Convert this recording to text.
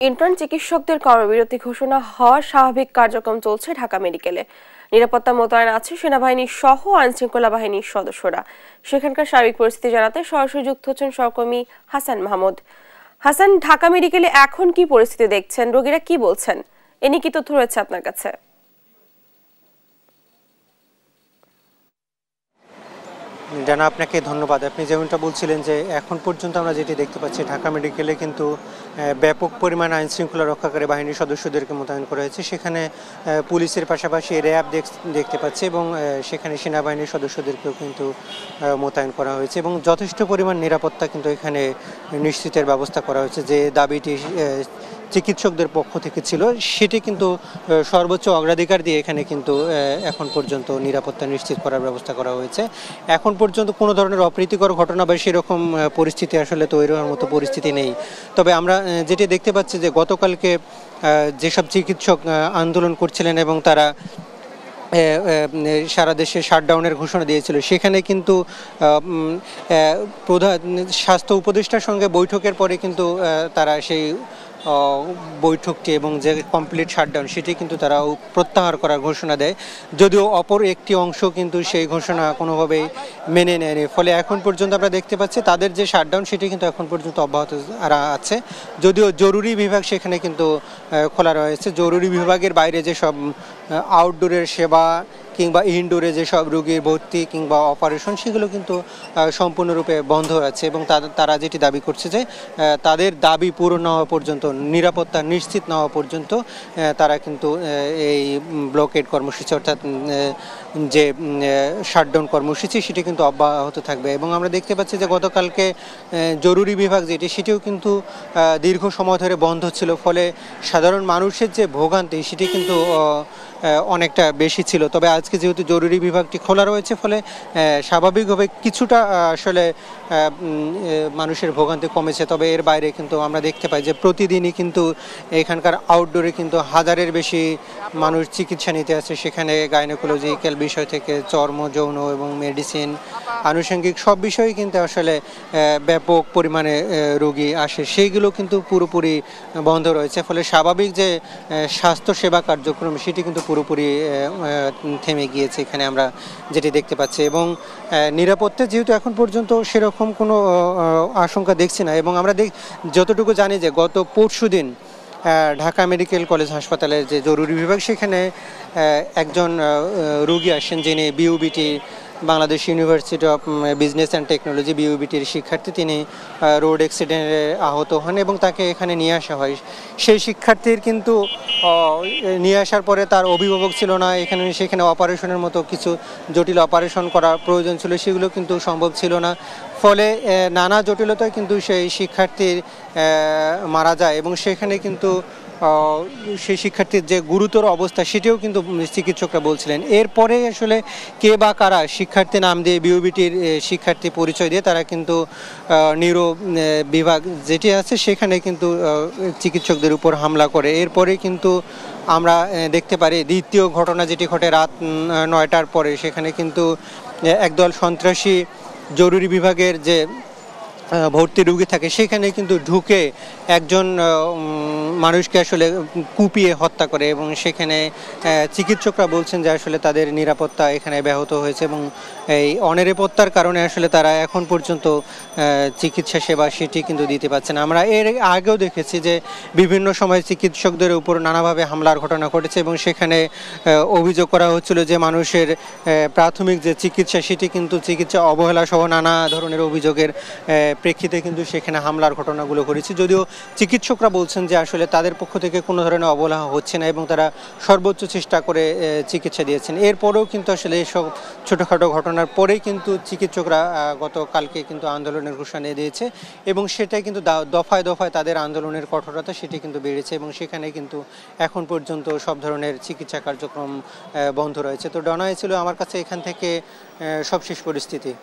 Intern চিকিৎসকদের কর্মবিরতি ঘোষণা হওয়ার স্বাভাবিক কার্যক্রম চলছে ঢাকা মেডিকেলে। নিরাপত্তা মোতায়েন আছে সেনাবাহিনী সহ আইনশৃঙ্খলা বাহিনীর সদস্যরা। সেখানকার স্বাভাবিক পরিস্থিতি জানাতে সরাসরি যুক্ত হচ্ছেন সহকর্মী হাসান মাহমুদ। হাসান, ঢাকা মেডিকেলে এখন কি পরিস্থিতি দেখছেন, রোগীরা কি বলছেন, এ নিয়ে কি তথ্য রয়েছে আপনার কাছে? জানা, আপনাকে ধন্যবাদ। আপনি যেমনটা বলছিলেন যে এখন পর্যন্ত আমরা যেটি দেখতে পাচ্ছি, ঢাকা মেডিকেলে কিন্তু ব্যাপক পরিমাণ আইন শৃঙ্খলা রক্ষাকারী বাহিনীর সদস্যদেরকে মোতায়েন করা হয়েছে। সেখানে পুলিশের পাশাপাশি র্যাব দেখতে পাচ্ছি এবং সেখানে সেনাবাহিনীর সদস্যদেরকেও কিন্তু মোতায়েন করা হয়েছে এবং যথেষ্ট পরিমাণ নিরাপত্তা কিন্তু এখানে নিশ্চিতের ব্যবস্থা করা হয়েছে। যে দাবিটি চিকিৎসকদের পক্ষ থেকে ছিল, সেটি কিন্তু সর্বোচ্চ অগ্রাধিকার দিয়ে এখানে কিন্তু এখন পর্যন্ত নিরাপত্তা নিশ্চিত করার ব্যবস্থা করা হয়েছে। এখন পর্যন্ত কোনো ধরনের অপ্রীতিকর ঘটনা বা সেরকম পরিস্থিতি আসলে তৈরি হওয়ার মতো পরিস্থিতি নেই। তবে আমরা যেটি দেখতে পাচ্ছি যে গতকালকে যেসব চিকিৎসক আন্দোলন করছিলেন এবং তারা সারা দেশে শাটডাউনের ঘোষণা দিয়েছিল, সেখানে কিন্তু প্রধান স্বাস্থ্য উপদেষ্টার সঙ্গে বৈঠকের পরে কিন্তু তারা সেই বৈঠকটি এবং যে কমপ্লিট শাটডাউন সেটি কিন্তু তারা প্রত্যাহার করার ঘোষণা দেয়, যদিও অপর একটি অংশ কিন্তু সেই ঘোষণা কোনোভাবেই মেনে নেয়নি। ফলে এখন পর্যন্ত আমরা দেখতে পাচ্ছি তাদের যে শাটডাউন সেটি কিন্তু এখন পর্যন্ত অব্যাহত আছে, যদিও জরুরি বিভাগ সেখানে কিন্তু খোলা রয়েছে। জরুরি বিভাগের বাইরে যেসব আউটডোরের সেবা কিংবা ইনডোরে যেসব রোগীর ভর্তি কিংবা অপারেশন, সেগুলো কিন্তু সম্পূর্ণরূপে বন্ধ আছে এবং তারা যেটি দাবি করছে যে তাদের দাবি পূরণ না হওয়া পর্যন্ত, নিরাপত্তা নিশ্চিত না হওয়া পর্যন্ত তারা কিন্তু এই ব্লকেড কর্মসূচি অর্থাৎ যে শাটডাউন কর্মসূচি সেটি কিন্তু অব্যাহত থাকবে। এবং আমরা দেখতে পাচ্ছি যে গতকালকে জরুরি বিভাগ যেটি সেটিও কিন্তু দীর্ঘ সময় ধরে বন্ধ ছিল, ফলে সাধারণ মানুষের যে ভোগান্তি সেটি কিন্তু অনেকটা বেশি ছিল। তবে আজকে যেহেতু জরুরি বিভাগটি খোলা রয়েছে, ফলে স্বাভাবিকভাবে কিছুটা আসলে মানুষের ভোগান্তি কমেছে। তবে এর বাইরে কিন্তু আমরা দেখতে পাই যে প্রতিদিনই কিন্তু এখানকার আউটডোরে কিন্তু হাজারের বেশি মানুষ চিকিৎসা নিতে আসে। সেখানে গাইনোকোলজিক্যাল বিষয় থেকে চর্ম, যৌন এবং মেডিসিন, আনুষঙ্গিক সব বিষয়ই কিন্তু আসলে ব্যাপক পরিমাণে রোগী আসে, সেইগুলো কিন্তু পুরোপুরি বন্ধ রয়েছে। ফলে স্বাভাবিক যে স্বাস্থ্যসেবা কার্যক্রম সেটি কিন্তু পুরোপুরি থেমে গিয়েছে এখানে আমরা যেটি দেখতে পাচ্ছি। এবং নিরাপত্তা যেহেতু এখন পর্যন্ত সেরকম কোনো আশঙ্কা দেখছি না। এবং আমরা যতটুকু জানি যে গত পরশুদিন ঢাকা মেডিকেল কলেজ হাসপাতালের যে জরুরি বিভাগ, সেখানে একজন রোগী আসেন যিনি BUBT, Bangladesh university of business and technology বিউবিটির শিক্ষার্থী। তিনি রোড অ্যাক্সিডেন্টে আহত হন এবং তাকে এখানে নিয়ে আসা হয়। সেই শিক্ষার্থীর কিন্তু নিয়ে আসার পরে তার অভিভাবক ছিল না, সেখানে অপারেশনের মতো কিছু জটিল অপারেশন করা প্রয়োজন ছিল, সেগুলো কিন্তু সম্ভব ছিল না। ফলে নানা জটিলতায় কিন্তু সেই শিক্ষার্থীর মারা যায় এবং সেখানে কিন্তু সেই শিক্ষার্থীর যে গুরুতর অবস্থা সেটিও কিন্তু চিকিৎসকরা বলছিলেন। এরপরে আসলে কে বা কারা শিক্ষার্থী নাম দিয়ে বিউবিটির শিক্ষার্থী পরিচয় দিয়ে তারা কিন্তু নিউরো বিভাগ যেটি আছে সেখানে কিন্তু চিকিৎসকদের উপর হামলা করে। এরপরে কিন্তু আমরা দেখতে পারি দ্বিতীয় ঘটনা যেটি ঘটে রাত 9টার পরে, সেখানে কিন্তু একদল সন্ত্রাসী জরুরি বিভাগের যে ভর্তি রোগী থাকে সেখানে কিন্তু ঢুকে একজন মানুষকে আসলে কুপিয়ে হত্যা করে এবং সেখানে চিকিৎসকরা বলছেন যে আসলে তাদের নিরাপত্তা এখানে ব্যাহত হয়েছে এবং এই অনিরাপত্তার কারণে আসলে তারা এখন পর্যন্ত চিকিৎসা সেবা সেটি কিন্তু দিতে পারছে না। আমরা এর আগেও দেখেছি যে বিভিন্ন সময় চিকিৎসকদের উপর নানাভাবে হামলার ঘটনা ঘটেছে এবং সেখানে অভিযোগ করা হচ্ছিল যে মানুষের প্রাথমিক যে চিকিৎসা সেটি কিন্তু চিকিৎসা অবহেলা সহ নানা ধরনের অভিযোগের প্রেক্ষিতে কিন্তু সেখানে হামলার ঘটনাগুলো ঘটেছে। যদিও চিকিৎসকরা বলছেন যে আসলে তাদের পক্ষ থেকে কোনো ধরনের অবহেলা হচ্ছে না এবং তারা সর্বোচ্চ চেষ্টা করে চিকিৎসা দিয়েছেন। এরপরেও কিন্তু আসলে এসব ছোটোখাটো ঘটনার পরেই কিন্তু চিকিৎসকরা গতকালকে কিন্তু আন্দোলনের ঘোষণা দিয়েছে এবং সেটাই কিন্তু দফায় দফায় তাদের আন্দোলনের কঠোরতা সেটি কিন্তু বেড়েছে এবং সেখানে কিন্তু এখন পর্যন্ত সব ধরনের চিকিৎসা কার্যক্রম বন্ধ রয়েছে। তো ডনা ছিল আমার কাছে এখান থেকে সবশেষ পরিস্থিতি।